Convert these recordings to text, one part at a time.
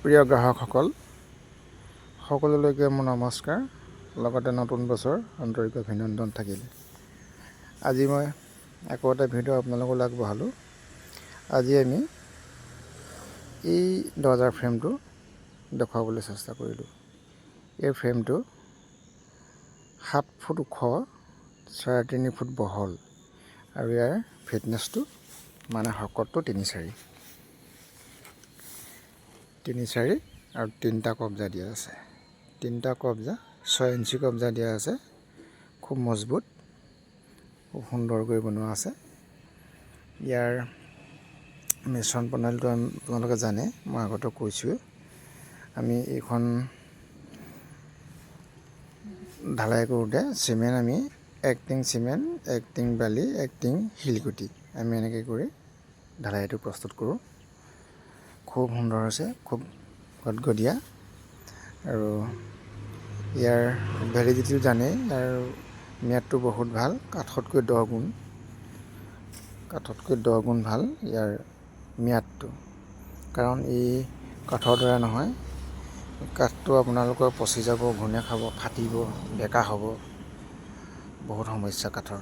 প্ৰিয় গ্ৰাহকসকল সকলোলৈকে মোৰ নমস্কাৰ, লগতে নতুন বছৰ আন্তৰিক অভিনন্দন থাকিল। আজি মই আকৌ এটা ভিডিঅ' আপোনালোকক আগবঢ়ালোঁ। আজি আমি এই দৰ্জাৰ ফ্ৰেমটো দেখুৱাবলৈ চেষ্টা কৰিলোঁ। এই ফ্ৰেমটো 7 ফুট ওখ, 3.5 ফুট বহল আৰু ইয়াৰ ফিটনেছটো মানে শকতটো 3.4 আৰু 3টা কব্জা দিয়া আছে। 3টা কব্জা 6 ইঞ্চি কব্জা দিয়া আছে। খুব মজবুত, খুব সুন্দৰকৈ বনোৱা আছে। ইয়াৰ মিশ্ৰণ প্ৰণালীটো আপোনালোকে জানে, মই আগতে কৈছোঁৱে। আমি এইখন ঢালাই কৰোঁতে চিমেণ্ট আমি 1 টিং চিমেণ্ট, 1 টিং বালি, 1 টিং শিলগুটি আমি এনেকৈ কৰি ঢালাইটো প্ৰস্তুত কৰোঁ। খুব সুন্দৰ হৈছে, খুব গদগদীয়া আৰু ইয়াৰ ভেলিডিটিটো জানেই। ইয়াৰ ম্যাদটো বহুত ভাল, কাঠতকৈ 10 গুণ ভাল ইয়াৰ ম্যাদটো। কাৰণ এই কাঠৰ দ্বাৰা নহয়, কাঠটো আপোনালোকৰ পচি যাব, ঘূণে খাব, ফাটিব, বেকা হ'ব, বহুত সমস্যা কাঠৰ।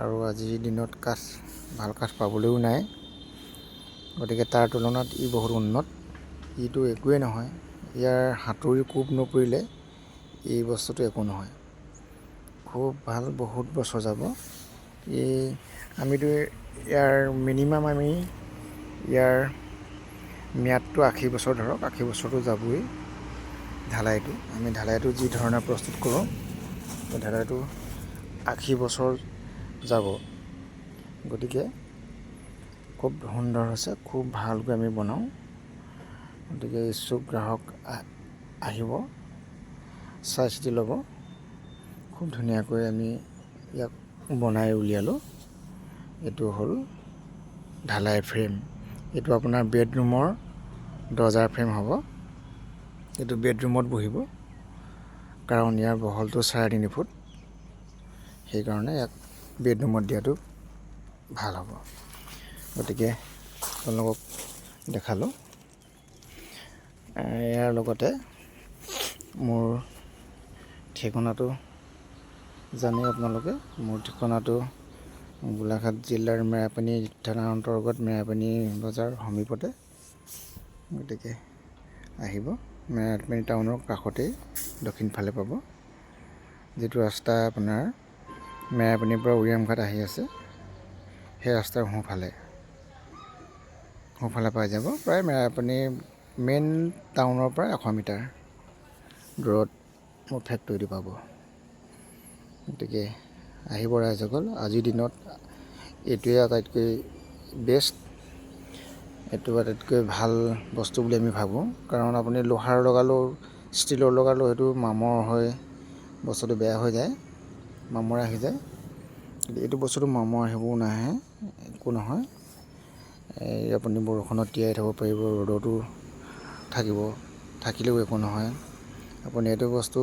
আৰু আজিৰ দিনত ভাল কাঠ পাবলৈও নাই। গতিকে তাৰ তুলনাত ই বহুত উন্নত। ইটো একোৱেই নহয়, ইয়াৰ হাতুৰি কোব নপৰিলে এই বস্তুটো একো নহয়। খুব ভাল, বহুত বছৰ যাব। আমিতো ইয়াৰ মিনিমাম ইয়াৰ ম্যাদটো 80 বছৰ ধৰক, 80 বছৰটো যাবই। আমি ঢালাইটো যি ধৰণে প্ৰস্তুত কৰোঁ, ঢালাইটো 80 বছৰ যাব। গতিকে খুব সুন্দৰ হৈছে, খুব ভালকৈ আমি বনাওঁ। গতিকে ইচ্ছুক গ্ৰাহক আহিব, চাই চিতি ল'ব। খুব ধুনীয়াকৈ আমি ইয়াক বনাই উলিয়ালোঁ। এইটো হ'ল ঢালাই ফ্ৰেম। এইটো আপোনাৰ বেডৰুমৰ দৰ্জাৰ ফ্ৰেম হ'ব। এইটো বেডৰুমত বহিব, কাৰণ ইয়াৰ বহলটো 3.5 ফুট। সেইকাৰণে ইয়াক বেডৰুমত দিয়াটো ভাল হ'ব। গতিকে আপোনালোকক দেখালোঁ। ইয়াৰ লগতে মোৰ ঠিকনাটো জানেই আপোনালোকে। মোৰ ঠিকনাটো গোলাঘাট জিলাৰ মেৰাপানী থানাৰ অন্তৰ্গত মেৰাপানী বজাৰ সমীপতে। গতিকে আহিব, মেৰাপানী টাউনৰ কাষতেই দক্ষিণ ফালে পাব। যিটো ৰাস্তা আপোনাৰ মেৰাপানীৰ পৰা উৰিয়ামঘাট আহি আছে, সেই ৰাস্তাৰ সোঁফালে পাই যাব। প্ৰায় মেৰাপানী মেইন টাউনৰ পৰা 100 মিটাৰ দূৰত মোৰ ফেক্টৰীটো পাব। গতিকে আহিব ৰাইজসকল। আজিৰ দিনত এইটোৱে আটাইতকৈ বেষ্ট, এইটো আটাইতকৈ ভাল বস্তু বুলি আমি ভাবোঁ। কাৰণ আপুনি লোহাৰ লগালেও, ষ্টীলৰ লগালেও সেইটো মামৰ হৈ বস্তুটো বেয়া হৈ যায়, মামৰা আহি যায়। এইটো বস্তুটো মামৰ আহিবও নাহে, একো নহয়। আপুনি বৰষুণত তিয়াই থ'ব পাৰিব, ৰ'দতো থাকিলেও একো নহয়। আপুনি এইটো বস্তু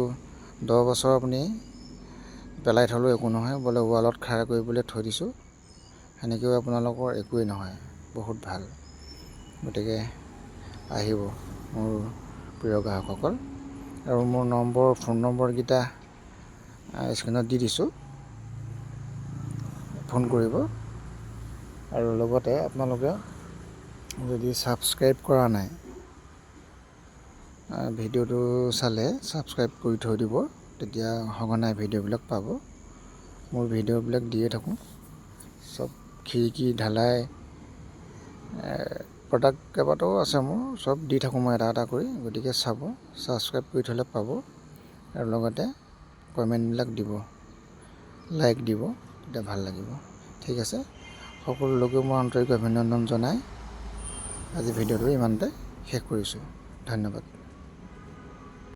10 বছৰ আপুনি পেলাই থ'লেও একো নহয়। বোলে ৱালত খাৰা কৰি পেলাই থৈ দিছোঁ, সেনেকৈও আপোনালোকৰ একোৱেই নহয়, বহুত ভাল। গতিকে আহিব মোৰ প্ৰিয় গ্ৰাহকসকল। আৰু মোৰ ফোন নম্বৰকেইটা স্ক্ৰীণত দি দিছোঁ, ফোন কৰিব। আৰু লগতে আপোনালোকে যদি ছাবস্ক্ৰাইব কৰা নাই, ভিডিঅ'টো চালে ছাবস্ক্ৰাইব কৰি থৈ দিব, তেতিয়া সঘনাই ভিডিঅ'বিলাক পাব। মোৰ ভিডিঅ'বিলাক দিয়ে থাকোঁ, চব খিৰিকী, ঢালাই, প্ৰডাক্ট কেইবাটাও আছে মোৰ, চব দি থাকোঁ মই এটা এটা কৰি। গতিকে চাব, ছাবস্ক্ৰাইব কৰি থ'লে পাব। আৰু লগতে কমেণ্টবিলাক দিব, লাইক দিব, তেতিয়া ভাল লাগিব। ঠিক আছে, সকলোলৈকে মই আন্তৰিক অভিনন্দন জনাই আজি ভিডিঅ'টো ইমানতে শেষ কৰিছোঁ। ধন্যবাদ।